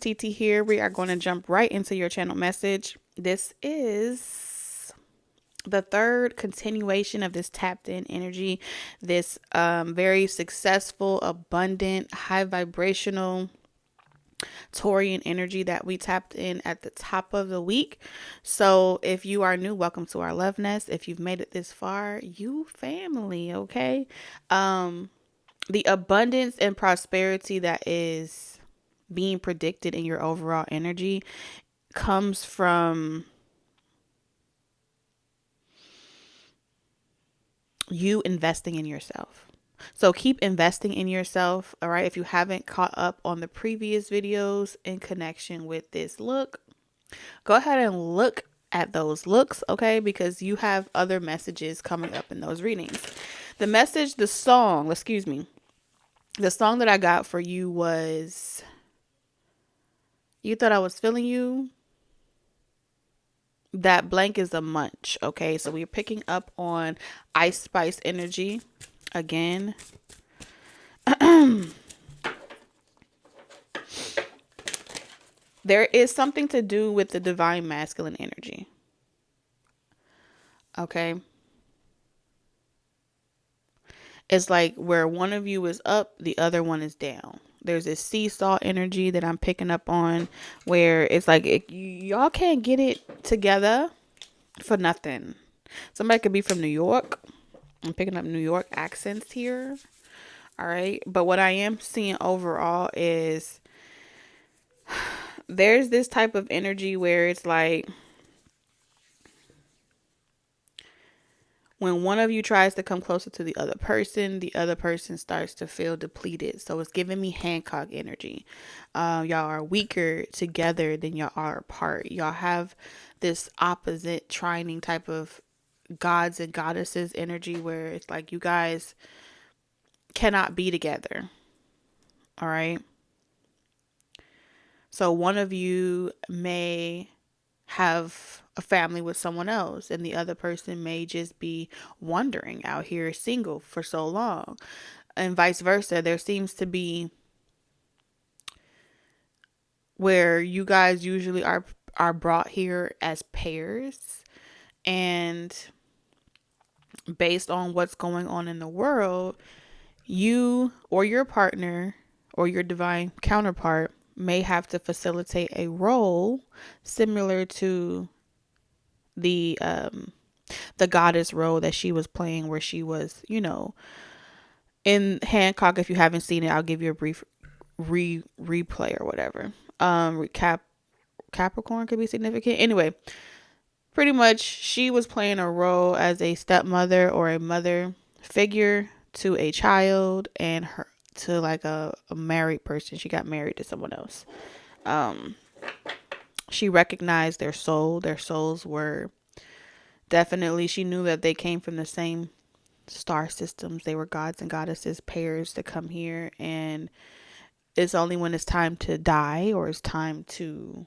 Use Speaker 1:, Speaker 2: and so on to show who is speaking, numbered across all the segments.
Speaker 1: TT here. We are going to jump right into your channel message. This is the third continuation of this tapped in energy, this very successful, abundant, high vibrational Taurian energy that we tapped in at the top of the week. So if you are new, welcome to our love nest. If you've made it this far, you family, okay? The abundance and prosperity that is being predicted in your overall energy comes from you investing in yourself. So keep investing in yourself. All right. If you haven't caught up on the previous videos in connection with this look, go ahead and look at those looks. Okay. Because you have other messages coming up in those readings. The song that I got for you was You Thought I Was Feeling You. That blank is a munch. Okay. So we're picking up on Ice Spice energy again. There is something to do with the divine masculine energy. Okay. It's like where one of you is up, the other one is down. There's this seesaw energy that I'm picking up on where it's like y'all can't get it together for nothing. Somebody could be from New York. I'm picking up New York accents here. All right. But what I am seeing overall is there's this type of energy where it's like when one of you tries to come closer to the other person starts to feel depleted. So it's giving me Hancock energy. Y'all are weaker together than y'all are apart. Y'all have this opposite trining type of gods and goddesses energy where it's like you guys cannot be together. All right. So one of you may have a family with someone else and the other person may just be wandering out here single for so long, and vice versa. There seems to be where you guys usually are brought here as pairs, and based on what's going on in the world, you or your partner or your divine counterpart may have to facilitate a role similar to the goddess role that she was playing, where she was, in Hancock. If you haven't seen it, I'll give you a brief replay or whatever. Capricorn could be significant. Anyway, pretty much she was playing a role as a stepmother or a mother figure to a child and her to like a married person. She got married to someone else. She recognized their soul. Their souls were definitely, she knew that they came from the same star systems. They were gods and goddesses, pairs to come here. And it's only when it's time to die or it's time to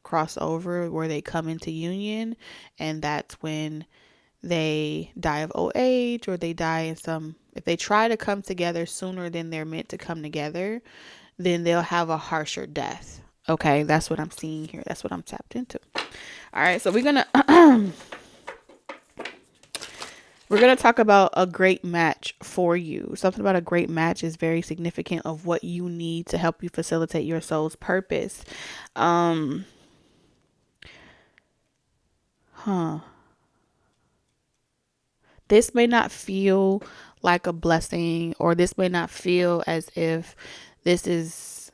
Speaker 1: cross over where they come into union. And that's when they die of old age, or they die in if they try to come together sooner than they're meant to come together, then they'll have a harsher death. Okay, that's what I'm seeing here. That's what I'm tapped into. All right, so we're gonna talk about a great match for you. Something about a great match is very significant of what you need to help you facilitate your soul's purpose. This may not feel like a blessing, or this may not feel as if this is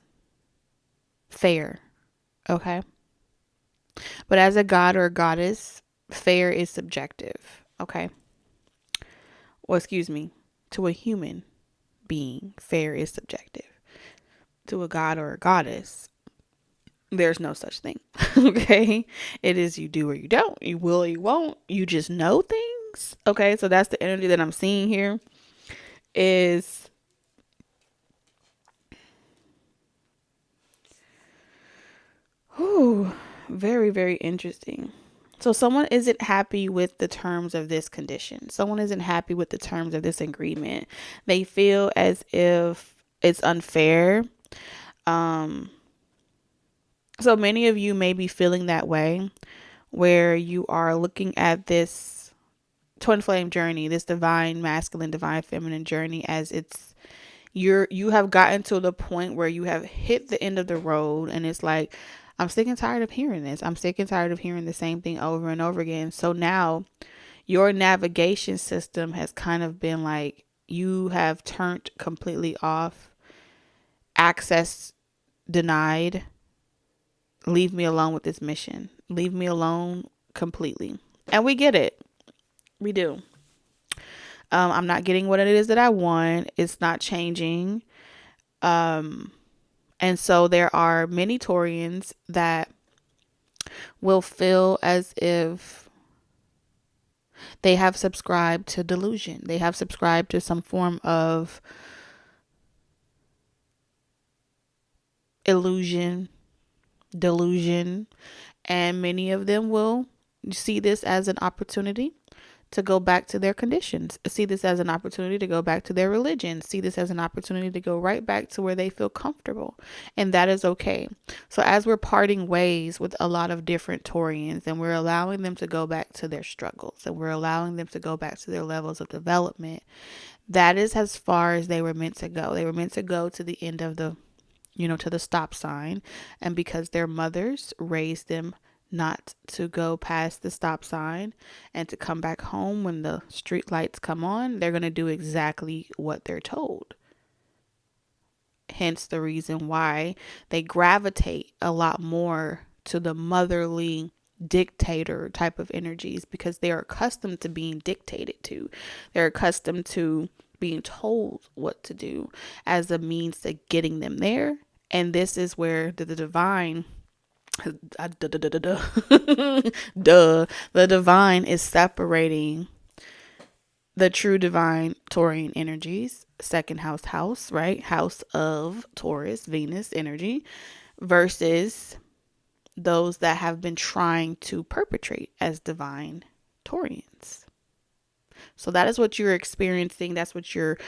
Speaker 1: fair. Okay. But as a god or a goddess, fair is subjective. Okay. Well, excuse me. To a human being, fair is subjective. To a god or a goddess, there's no such thing. Okay. It is you do or you don't. You will or you won't. You just know things. Okay, so that's the energy that I'm seeing here. Is very, very interesting. So someone isn't happy with the terms of this condition. Someone isn't happy with the terms of this agreement. They feel as if it's unfair. So many of you may be feeling that way, where you are looking at this twin flame journey, this divine masculine, divine feminine journey, as it's you have gotten to the point where you have hit the end of the road, and it's like, I'm sick and tired of hearing this. I'm sick and tired of hearing the same thing over and over again. So now your navigation system has kind of been like, you have turned completely off, access denied. Leave me alone with this mission. Leave me alone completely. And we get it. We do. I'm not getting what it is that I want. It's not changing. And so there are many Taurians that will feel as if they have subscribed to delusion. They have subscribed to some form of illusion, delusion, and many of them will see this as an opportunity to go back to their conditions, see this as an opportunity to go back to their religion, see this as an opportunity to go right back to where they feel comfortable. And that is okay. So as we're parting ways with a lot of different Taurians, and we're allowing them to go back to their struggles, and we're allowing them to go back to their levels of development, that is as far as they were meant to go. They were meant to go to the end of the, to the stop sign. And because their mothers raised them not to go past the stop sign and to come back home when the street lights come on, they're going to do exactly what they're told. Hence the reason why they gravitate a lot more to the motherly dictator type of energies, because they're accustomed to being dictated to. They're accustomed to being told what to do as a means to getting them there. And this is where the divine the divine is separating the true divine Taurian energies, second house, right? House of Taurus, Venus energy, versus those that have been trying to perpetrate as divine Taurians. So that is what you're experiencing. That's what you're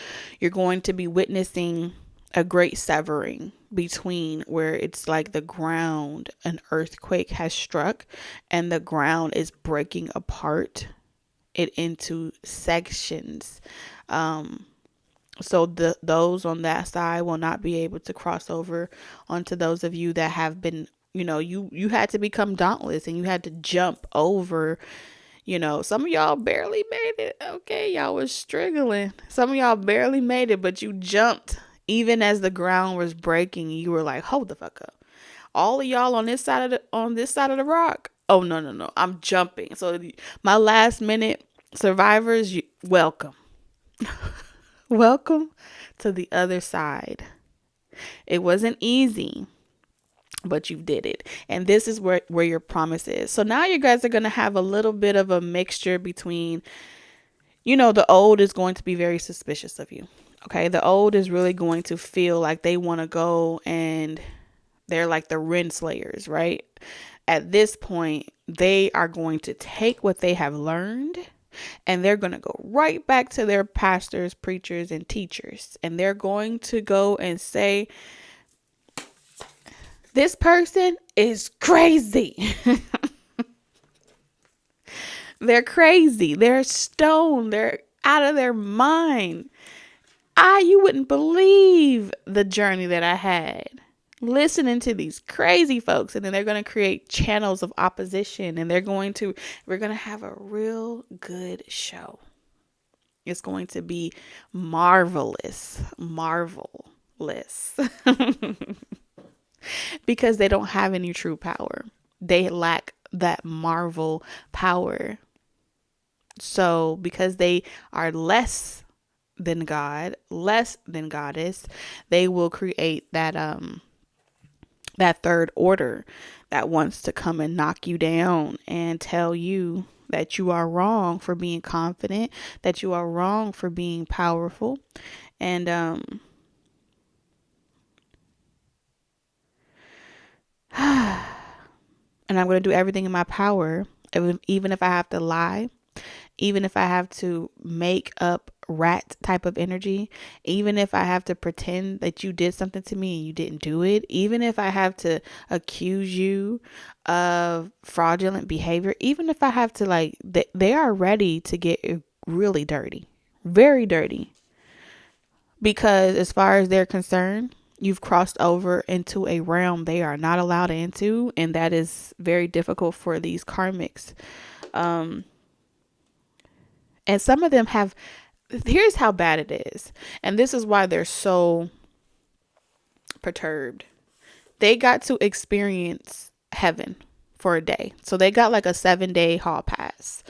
Speaker 1: going to be witnessing, a great severing between where it's like the ground, an earthquake has struck and the ground is breaking apart it into sections. So those on that side will not be able to cross over onto those of you that have been, you had to become dauntless and you had to jump over. Some of y'all barely made it. Okay, y'all was struggling. Some of y'all barely made it, but you jumped. Even as the ground was breaking, you were like, hold the fuck up. All of y'all on this side of the rock. Oh, no. I'm jumping. So my last minute survivors, welcome. Welcome to the other side. It wasn't easy, but you did it. And this is where your promise is. So now you guys are going to have a little bit of a mixture between, the old is going to be very suspicious of you. Okay, the old is really going to feel like they want to go and they're like the Renslayers, right? At this point, they are going to take what they have learned and they're going to go right back to their pastors, preachers, and teachers. And they're going to go and say, this person is crazy. They're crazy. They're stoned. They're out of their mind. You wouldn't believe the journey that I had listening to these crazy folks. And then they're going to create channels of opposition, and we're going to have a real good show. It's going to be marvelous because they don't have any true power. They lack that marvel power. So because they are less than God, less than goddess, they will create that third order that wants to come and knock you down and tell you that you are wrong for being confident, that you are wrong for being powerful. And and I'm going to do everything in my power, even if I have to lie, even if I have to make up rat type of energy, even if I have to pretend that you did something to me and you didn't do it, even if I have to accuse you of fraudulent behavior, even if I have to like, they are ready to get really dirty, very dirty, because as far as they're concerned, you've crossed over into a realm they are not allowed into, and that is very difficult for these karmics. And some of them have, here's how bad it is, and this is why they're so perturbed. They got to experience heaven for a day. So they got like a 7-day hall pass.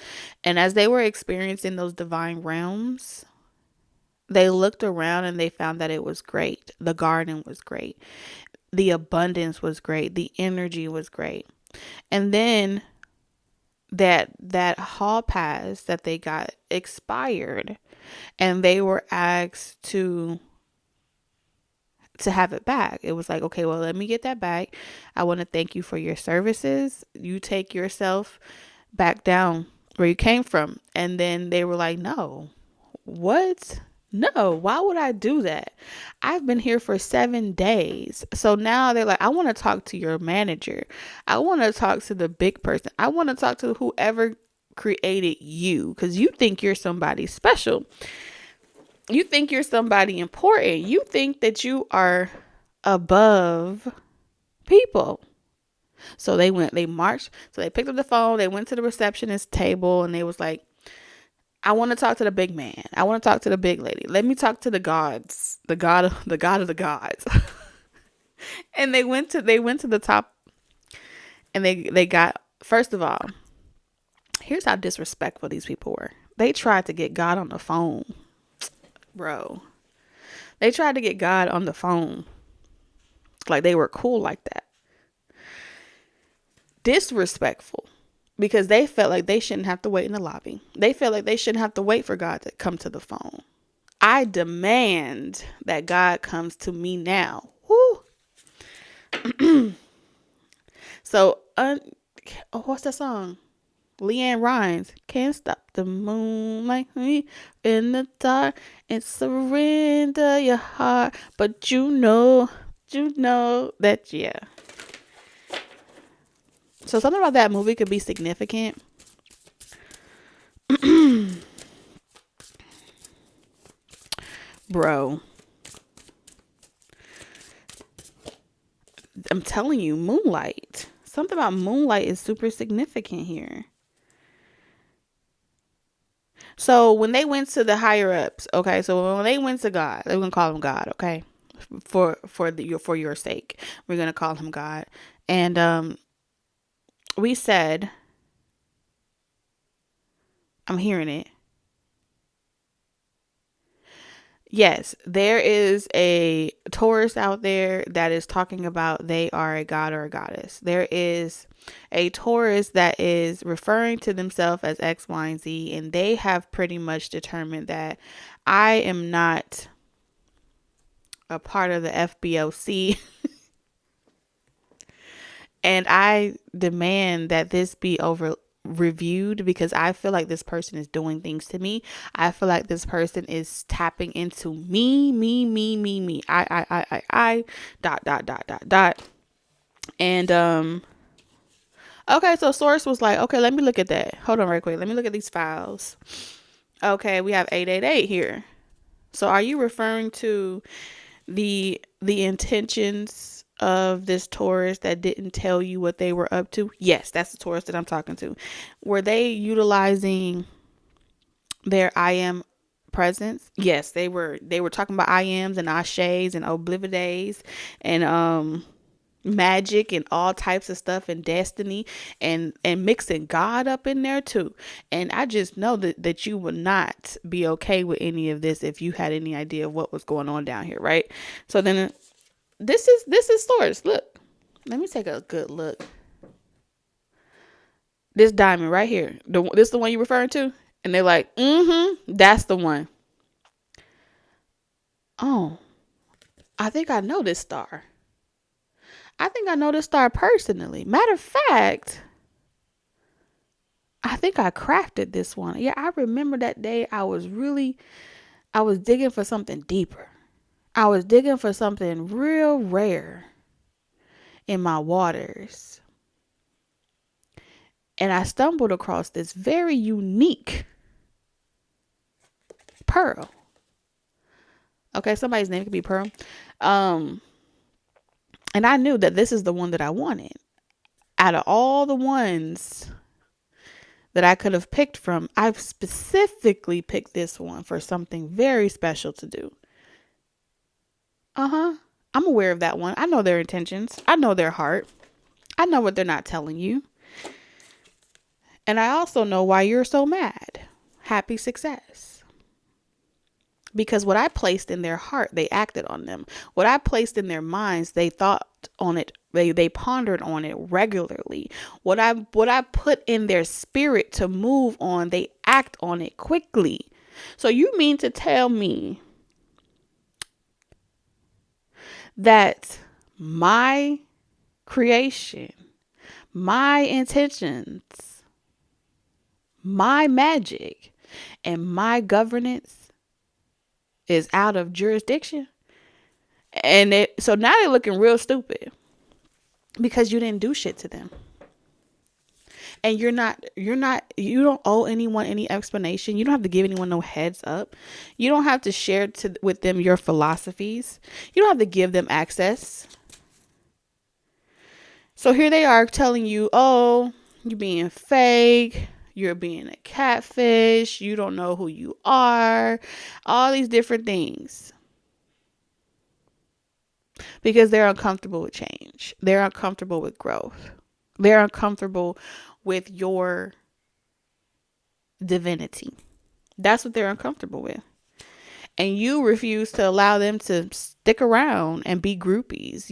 Speaker 1: And as they were experiencing those divine realms, they looked around and they found that it was great. The garden was great. The abundance was great. The energy was great. And then that hall pass that they got expired, and they were asked to have it back. It was like, okay, well, let me get that back. I want to thank you for your services. You take yourself back down where you came from. And then they were like, no. What? No, why would I do that? I've been here for 7 days. So now they're like, I want to talk to your manager. I want to talk to the big person. I want to talk to whoever created you, because you think you're somebody special. You think you're somebody important. You think that you are above people. So they marched. So they picked up the phone. They went to the receptionist table and they was like, I want to talk to the big man. I want to talk to the big lady. Let me talk to the gods, the god of the gods. And they went to the top, and they got, first of all, here's how disrespectful these people were. They tried to get God on the phone, bro. They tried to get God on the phone, like they were cool like that. Disrespectful. Because they felt like they shouldn't have to wait in the lobby. They felt like they shouldn't have to wait for God to come to the phone. I demand that God comes to me now. Woo. So, what's that song? Leanne Rhymes. Can't stop the moon like me in the dark and surrender your heart. But you know that, yeah. So something about that movie could be significant. Bro. I'm telling you, Moonlight. Something about Moonlight is super significant here. So when they went to the higher ups, okay, so when they went to God, they're gonna call him God, okay? For your sake. We're gonna call him God. And we said, I'm hearing it. Yes, there is a Taurus out there that is talking about they are a god or a goddess. There is a Taurus that is referring to themselves as X, Y, and Z, and they have pretty much determined that I am not a part of the FBOC. And I demand that this be reviewed, because I feel like this person is doing things to me. I feel like this person is tapping into me. I, dot. And, okay, so Source was like, okay, let me look at that. Hold on right quick. Let me look at these files. Okay, we have 888 here. So are you referring to the intentions of this Taurus that didn't tell you what they were up to? Yes, that's the Taurus that I'm talking to. Were they utilizing their I am presence? Yes, they were talking about I ams and ashes and oblividays and magic and all types of stuff and destiny and mixing God up in there too. And I just know that you would not be okay with any of this if you had any idea of what was going on down here, right? So then this is Source. Look, let me take a good look. This diamond right here, this the one you referring to? And they're like, that's the one. Oh, I think I know this star. I think I know this star personally. Matter of fact, I think I crafted this one. Yeah, I remember that day I was digging for something deeper. I was digging for something real rare in my waters. And I stumbled across this very unique pearl. Okay, somebody's name could be Pearl. And I knew that this is the one that I wanted. Out of all the ones that I could have picked from, I've specifically picked this one for something very special to do. I'm aware of that one. I know their intentions. I know their heart. I know what they're not telling you. And I also know why you're so mad. Happy success. Because what I placed in their heart, they acted on them. What I placed in their minds, they thought on it. They pondered on it regularly. What I put in their spirit to move on, they act on it quickly. So you mean to tell me that my creation, my intentions, my magic, and my governance is out of jurisdiction? And so now they're looking real stupid because you didn't do shit to them. And you don't owe anyone any explanation. You don't have to give anyone no heads up. You don't have to share with them your philosophies. You don't have to give them access. So here they are telling you, oh, you're being fake. You're being a catfish. You don't know who you are. All these different things. Because they're uncomfortable with change. They're uncomfortable with growth. They're uncomfortable with your divinity. That's what they're uncomfortable with. And you refuse to allow them to stick around and be groupies.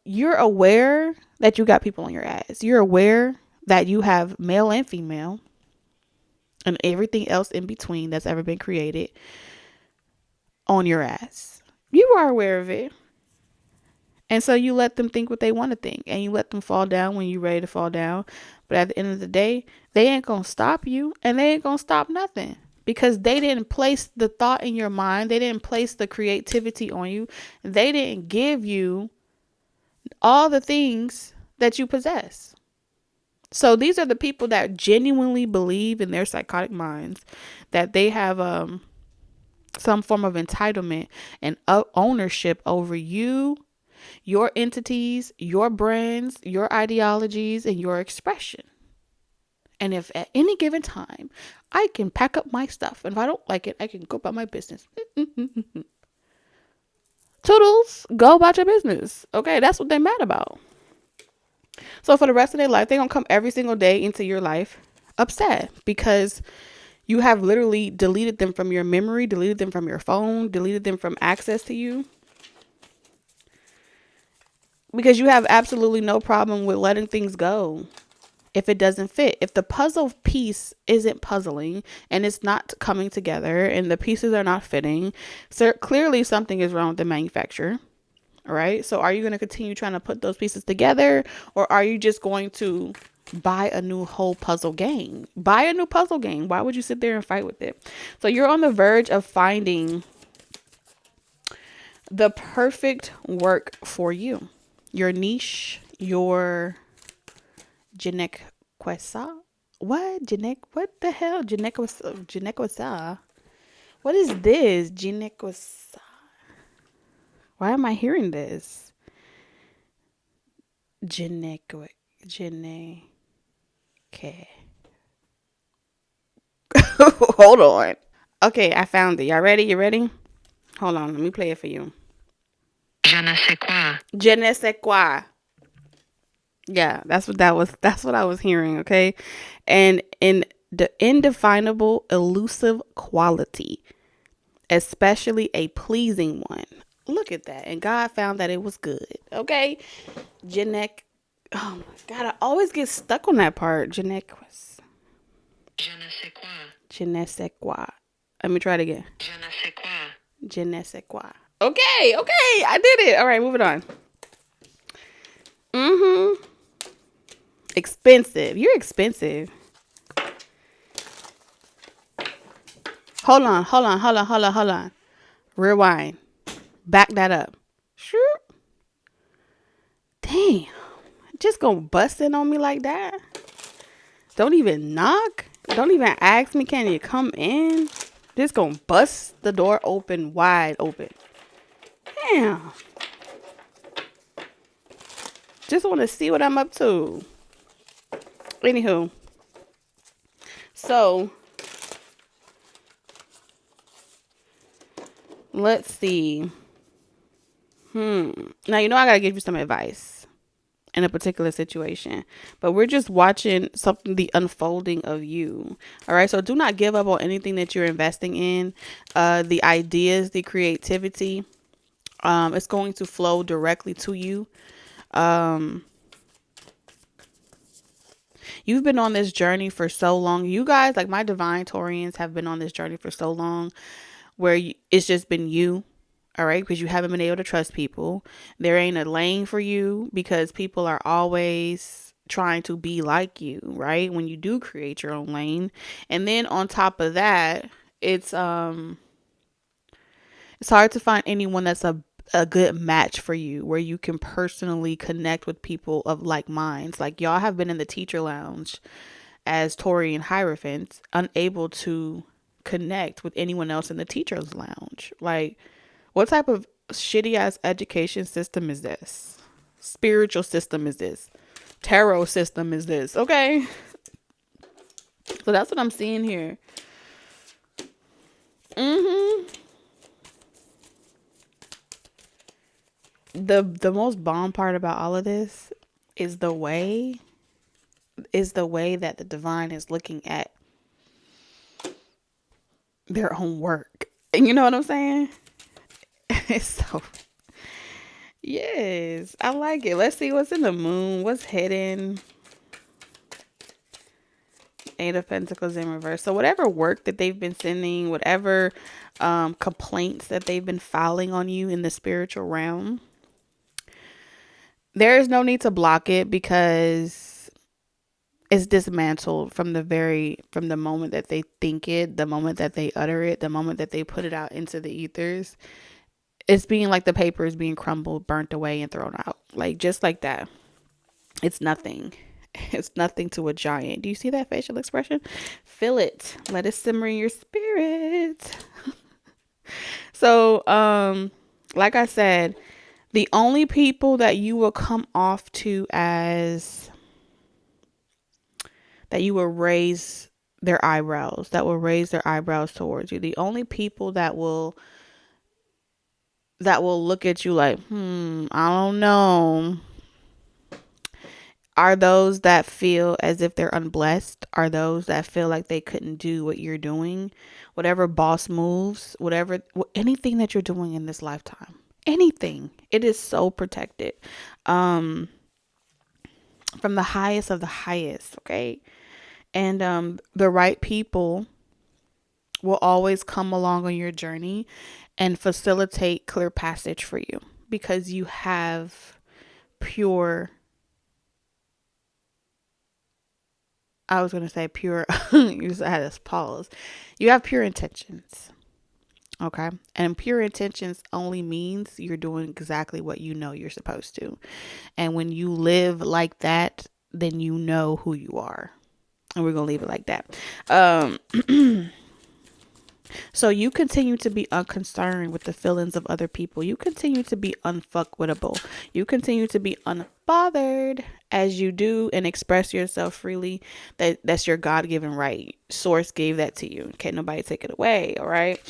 Speaker 1: You're aware that you got people on your ass. You're aware that you have male and female and everything else in between that's ever been created on your ass. You are aware of it. And so you let them think what they want to think, and you let them fall down when you're ready to fall down. But at the end of the day, they ain't going to stop you, and they ain't going to stop nothing, because they didn't place the thought in your mind. They didn't place the creativity on you. They didn't give you all the things that you possess. So these are the people that genuinely believe in their psychotic minds that they have some form of entitlement and ownership over you, your entities, your brands, your ideologies, and your expression. And if at any given time I can pack up my stuff, and if I don't like it, I can go about my business. Toodles, go about your business. Okay, that's what they're mad about. So for the rest of their life, they're going to come every single day into your life upset because you have literally deleted them from your memory, deleted them from your phone, deleted them from access to you. Because you have absolutely no problem with letting things go if it doesn't fit. If the puzzle piece isn't puzzling and it's not coming together and the pieces are not fitting, so clearly something is wrong with the manufacturer. All right. So are you going to continue trying to put those pieces together, or are you just going to buy a new whole puzzle game? Buy a new puzzle game. Why would you sit there and fight with it? So you're on the verge of finding the perfect work for you. Your niche, your Genequesa. What? What the hell? Genequesa. What is this? Genequesa. Why am I hearing this? Geneque. Hold on. Okay, I found it. Y'all ready? You ready? Hold on. Let me play it for you. Je ne sais quoi. Je ne sais quoi. Yeah, that's what that was. That's what I was hearing. Okay. And in the indefinable, elusive quality, especially a pleasing one. Look at that. And God found that it was good. Okay. Genetic. Oh my God. I always get stuck on that part. Genequis. Je ne sais quoi. Je ne sais quoi. Let me try it again. Je ne sais quoi. Je ne sais quoi. Okay. I did it. All right, moving on. Expensive. You're expensive. Hold on, hold on, hold on, hold on, hold on. Rewind. Back that up. Sure. Damn. Just gonna bust in on me like that? Don't even knock? Don't even ask me, can you come in? Just gonna bust the door open, wide open. Damn. Just want to see what I'm up to. Anywho. So, let's see. Now, you know I gotta give you some advice in a particular situation, but we're just watching something, the unfolding of you. All right, so do not give up on anything that you're investing in. The ideas, the creativity, it's going to flow directly to you. You've been on this journey for so long. You guys, like my divine Taurians, have been on this journey for so long where it's just been you. All right, because you haven't been able to trust people. There ain't a lane for you because people are always trying to be like you, right? When you do create your own lane. And then on top of that, it's hard to find anyone that's a good match for you where you can personally connect with people of like minds. Like y'all have been in the teacher lounge as Taurian Hierophants, unable to connect with anyone else in the teacher's lounge. Like, what type of shitty ass education system is this? Spiritual system is this? Tarot system is this? Okay. So that's what I'm seeing here. The most bomb part about all of this is the way that the divine is looking at their own work. You know what I'm saying? It's so, yes, I like it. Let's see what's in the moon. What's hidden? Eight of Pentacles in reverse. So whatever work that they've been sending, whatever complaints that they've been filing on you in the spiritual realm, there is no need to block it because it's dismantled from the moment that they think it, the moment that they utter it, the moment that they put it out into the ethers. It's being like the paper is being crumbled, burnt away, and thrown out. Like just like that. It's nothing. It's nothing to a giant. Do you see that facial expression? Feel it. Let it simmer in your spirit. So, like I said, the only people that you will come off to as that you will raise their eyebrows, towards you. The only people that will look at you like, I don't know, are those that feel as if they're unblessed, are those that feel like they couldn't do what you're doing, whatever boss moves, anything that you're doing in this lifetime, anything. It is so protected from the highest of the highest, okay? And the right people will always come along on your journey and facilitate clear passage for you because you have pure, I was going to say pure, you had this pause. You have pure intentions. Okay. And pure intentions only means you're doing exactly what you know you're supposed to. And when you live like that, then you know who you are. And we're going to leave it like that. So you continue to be unconcerned with the feelings of other people. You continue to be unfuckwittable. You continue to be unbothered as you do and express yourself freely. That's your God-given right. Source gave that to you. Can't nobody take it away. All right.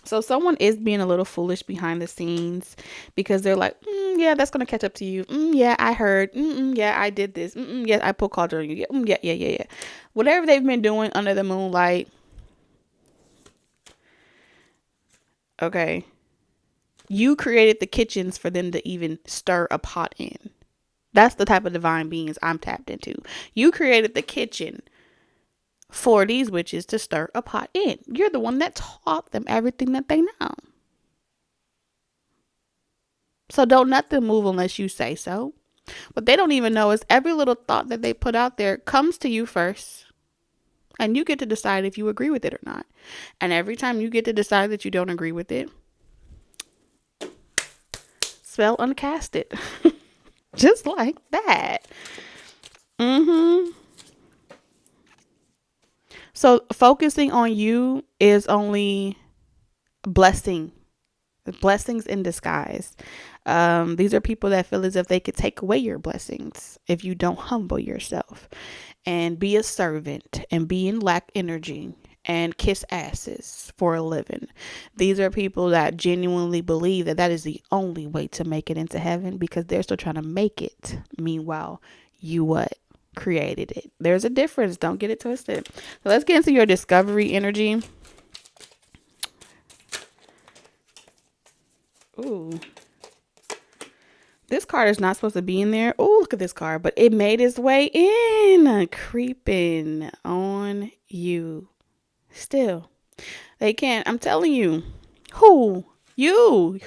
Speaker 1: So someone is being a little foolish behind the scenes because they're like, yeah, that's going to catch up to you. Yeah, I heard. Yeah, I did this. Yeah, I put culture on you. Yeah. Whatever they've been doing under the moonlight. Okay. You created the kitchens for them to even stir a pot in. That's the type of divine beings I'm tapped into. You created the kitchen for these witches to stir a pot in. You're the one that taught them everything that they know. So don't let them move unless you say so. What they don't even know is every little thought that they put out there comes to you first. And you get to decide if you agree with it or not. And every time you get to decide that you don't agree with it, spell uncast it. Just like that. So focusing on you is only blessings in disguise. These are people that feel as if they could take away your blessings if you don't humble yourself and be a servant and be in lack energy and kiss asses for a living. These are people that genuinely believe that that is the only way to make it into heaven because they're still trying to make it. Meanwhile, you what? Created it. There's a difference. Don't get it twisted. So let's get into your discovery energy. Ooh. This card is not supposed to be in there. Oh, look at this card. But it made its way in. Creeping on you. Still. They can't. I'm telling you. Who? You.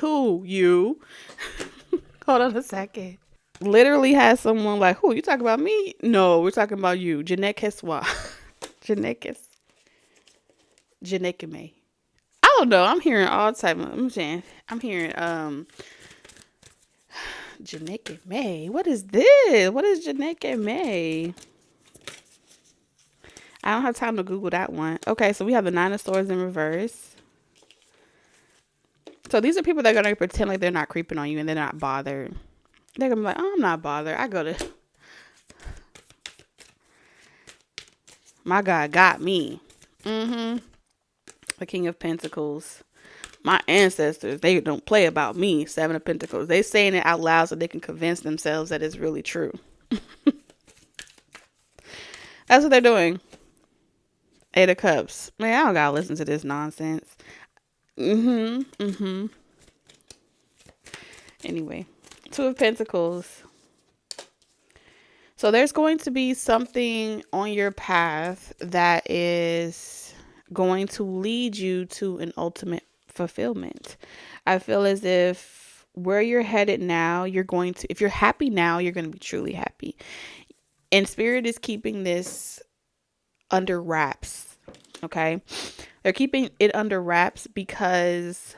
Speaker 1: Hold on a second. Literally has someone like, who? You talking about me? No, we're talking about you. Jeanette Keswa. Jeanette May. I don't know. I'm hearing all type of, I'm hearing, Jeanette May. What is this? What is Jeanette May? I don't have time to Google that one. Okay, so we have the Nine of Swords in reverse. So these are people that are going to pretend like they're not creeping on you and they're not bothered. They're going to be like, oh, I'm not bothered. I go to... My God got me. The King of Pentacles. My ancestors, they don't play about me. Seven of Pentacles. They saying it out loud so they can convince themselves that it's really true. That's what they're doing. Eight of Cups. Man, I don't gotta listen to this nonsense. Anyway. Two of Pentacles. So there's going to be something on your path that is going to lead you to an ultimate fulfillment. I feel as if where you're headed now, you're going to, if you're happy now, you're going to be truly happy. And Spirit is keeping this under wraps. Okay. They're keeping it under wraps because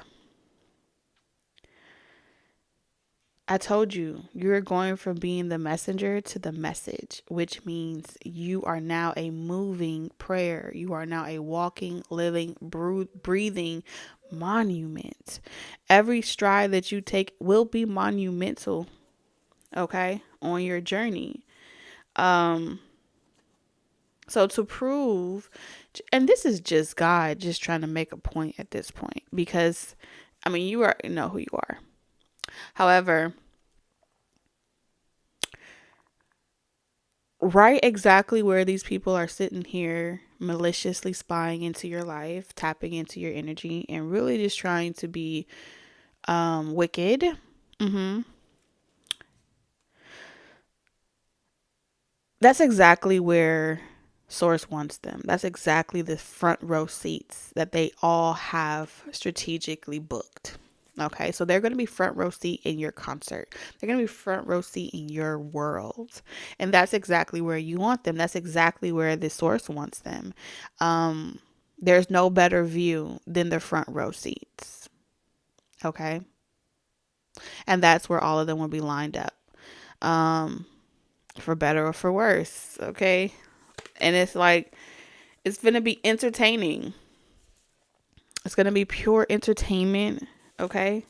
Speaker 1: I told you, you're going from being the messenger to the message, which means you are now a moving prayer. You are now a walking, living, breathing monument. Every stride that you take will be monumental, okay, on your journey. So to prove, and this is just God just trying to make a point at this point, because, I mean, you already know who you are. However, right exactly where these people are sitting here maliciously spying into your life, tapping into your energy, and really just trying to be wicked. That's exactly where Source wants them. That's exactly the front row seats that they all have strategically booked. Okay, so they're going to be front row seat in your concert. They're going to be front row seat in your world. And that's exactly where you want them. That's exactly where the Source wants them. There's no better view than the front row seats. Okay. And that's where all of them will be lined up. For better or for worse. Okay. And it's like, it's going to be entertaining. It's going to be pure entertainment. Okay.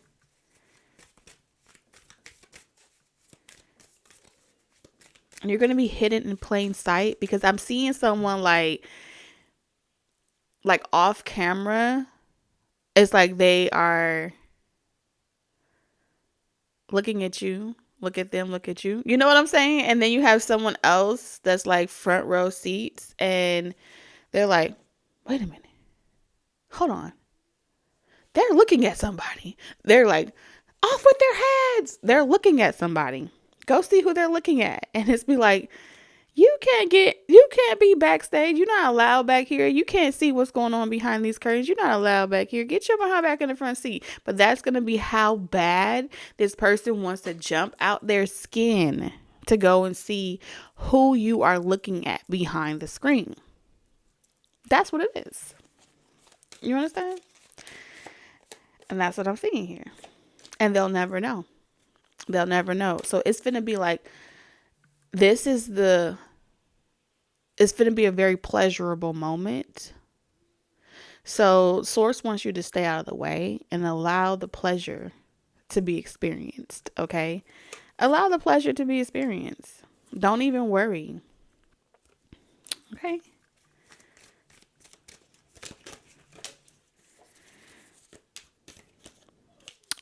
Speaker 1: And you're going to be hidden in plain sight because I'm seeing someone like off camera. It's like they are looking at you. Look at them, look at you. You know what I'm saying? And then you have someone else that's like front row seats and they're like, wait a minute. Hold on. They're looking at somebody. They're like, off with their heads. They're looking at somebody. Go see who they're looking at. And it's be like, You can't be backstage. You're not allowed back here. You can't see what's going on behind these curtains. You're not allowed back here. Get your behind back in the front seat. But that's going to be how bad this person wants to jump out their skin to go and see who you are looking at behind the screen. That's what it is. You understand? And that's what I'm seeing here. And they'll never know. They'll never know. So it's going to be like, it's going to be a very pleasurable moment. So Source wants you to stay out of the way and allow the pleasure to be experienced. Okay. Allow the pleasure to be experienced. Don't even worry. Okay.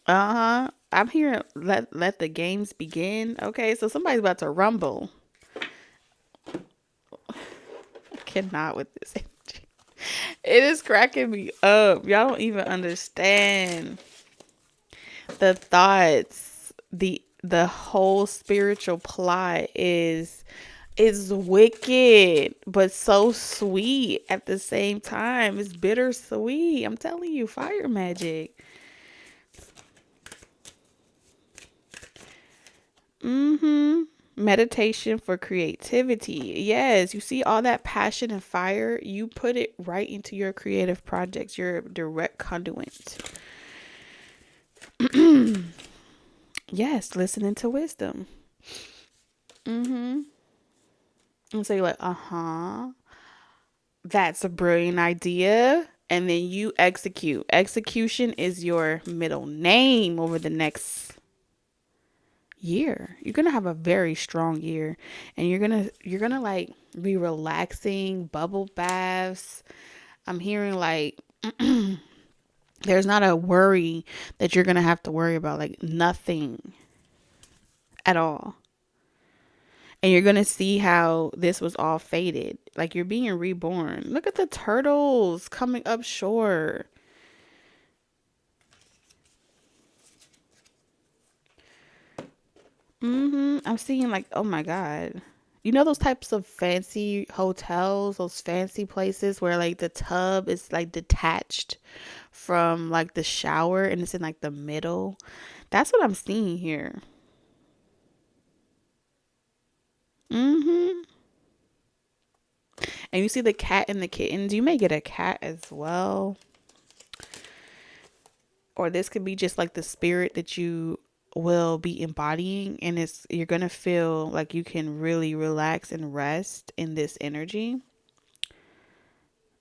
Speaker 1: I'm hearing let the games begin. Okay, so somebody's about to rumble. I cannot with this energy. It is cracking me up. Y'all don't even understand the thoughts. The whole spiritual plot is wicked, but so sweet at the same time. It's bittersweet. I'm telling you, fire magic. Meditation for creativity. Yes, you see all that passion and fire, you put it right into your creative projects, your direct conduit. Yes, listening to wisdom. And so you're like, that's a brilliant idea. And then you execute. Execution is your middle name over the next year. You're gonna have a very strong year, and you're gonna like be relaxing, bubble baths. I'm hearing like there's not a worry that you're gonna have to worry about, like nothing at all. And you're gonna see how this was all faded, like you're being reborn. Look at the turtles coming up shore. I'm seeing like, oh my God. You know those types of fancy hotels, those fancy places where like the tub is like detached from like the shower and it's in like the middle? That's what I'm seeing here. And you see the cat and the kittens. You may get a cat as well. Or this could be just like the spirit that you will be embodying, and you're gonna feel like you can really relax and rest in this energy.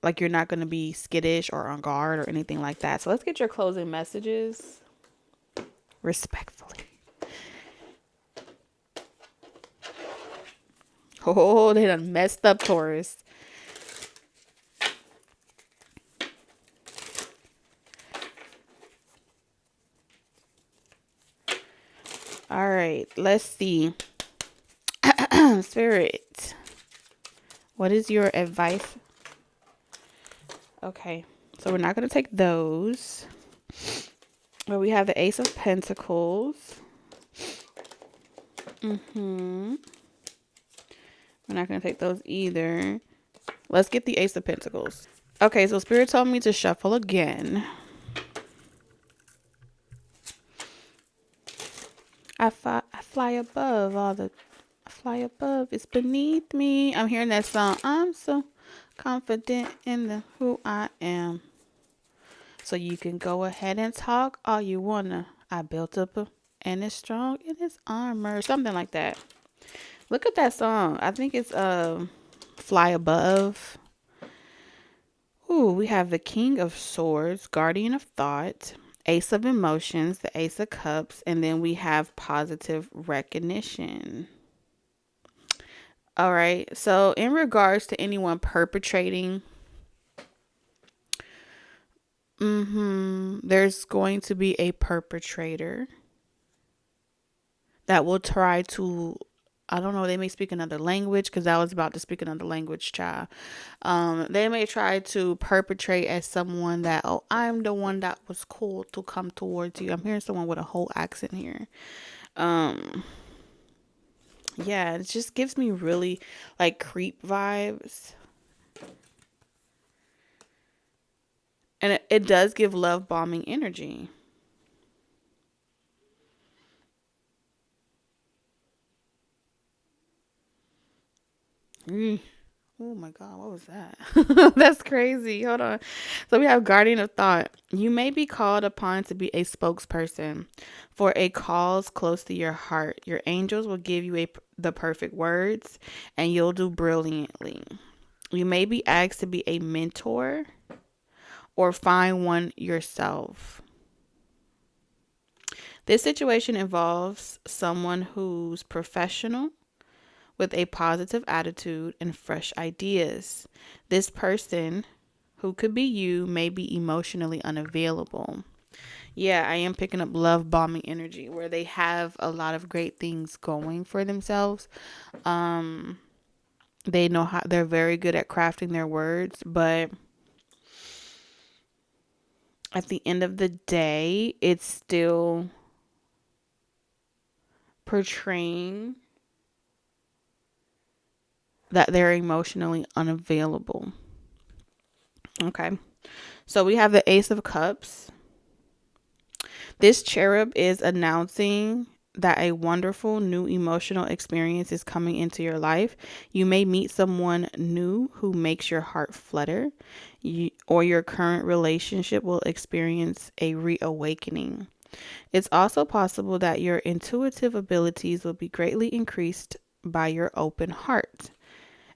Speaker 1: Like you're not gonna be skittish or on guard or anything like that. So let's get your closing messages respectfully. Oh, they done messed up, Taurus. All right, let's see. Spirit, what is your advice? Okay, so we're not going to take those. But we have the Ace of Pentacles. We're not going to take those either. Let's get the Ace of Pentacles. Okay, so Spirit told me to shuffle again. I fly above all the... I fly above. It's beneath me. I'm hearing that song. I'm so confident in who I am. So you can go ahead and talk all you wanna. I built up and it's strong in its armor. Something like that. Look at that song. I think it's Fly Above. Ooh, we have the King of Swords, Guardian of Thought, Ace of Emotions, the Ace of Cups, and then we have Positive Recognition. All right. So in regards to anyone perpetrating, there's going to be a perpetrator that will try to, I don't know, they may speak another language, because I was about to speak another language, child. They may try to perpetrate as someone that, oh, I'm the one that was cool to come towards you. I'm hearing someone with a whole accent here. Yeah, it just gives me really like creep vibes. And it does give love bombing energy. Mm. Oh my God, what was that? That's crazy. Hold on. So we have Guardian of Thought. You may be called upon to be a spokesperson for a cause close to your heart. Your angels will give you the perfect words and you'll do brilliantly. You may be asked to be a mentor or find one yourself. This situation involves someone who's professional with a positive attitude and fresh ideas. This person, who could be you, may be emotionally unavailable. Yeah, I am picking up love bombing energy where they have a lot of great things going for themselves. Um, they know how they're very good at crafting their words, but at the end of the day, it's still portraying that they're emotionally unavailable. Okay. So we have the Ace of Cups. This cherub is announcing that a wonderful new emotional experience is coming into your life. You may meet someone new who makes your heart flutter, or your current relationship will experience a reawakening. It's also possible that your intuitive abilities will be greatly increased by your open heart.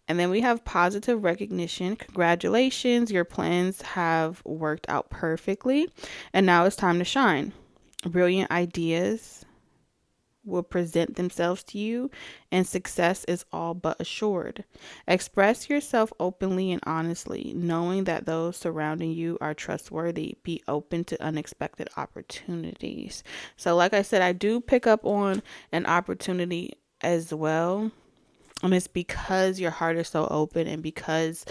Speaker 1: And then we have positive recognition. Congratulations, your plans have worked out perfectly, and now it's time to shine. Brilliant ideas will present themselves to you, and success is all but assured. Express yourself openly and honestly, knowing that those surrounding you are trustworthy. Be open to unexpected opportunities. So, like I said, I do pick up on an opportunity as well. And it's because your heart is so open and because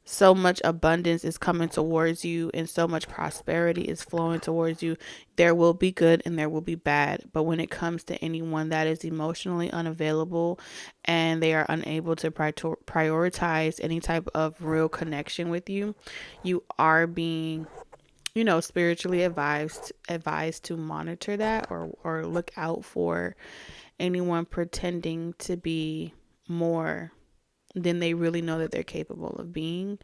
Speaker 1: so much abundance is coming towards you and so much prosperity is flowing towards you. There will be good and there will be bad. But when it comes to anyone that is emotionally unavailable and they are unable to prioritize any type of real connection with you, you are being, spiritually advised to monitor that, or look out for anyone pretending to be more than they really know that they're capable of being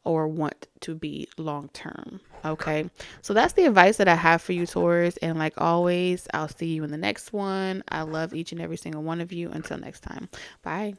Speaker 1: or want to be long term. Okay. So that's the advice that I have for you, Taurus. And like always, I'll see you in the next one. I love each and every single one of you. Until next time. Bye.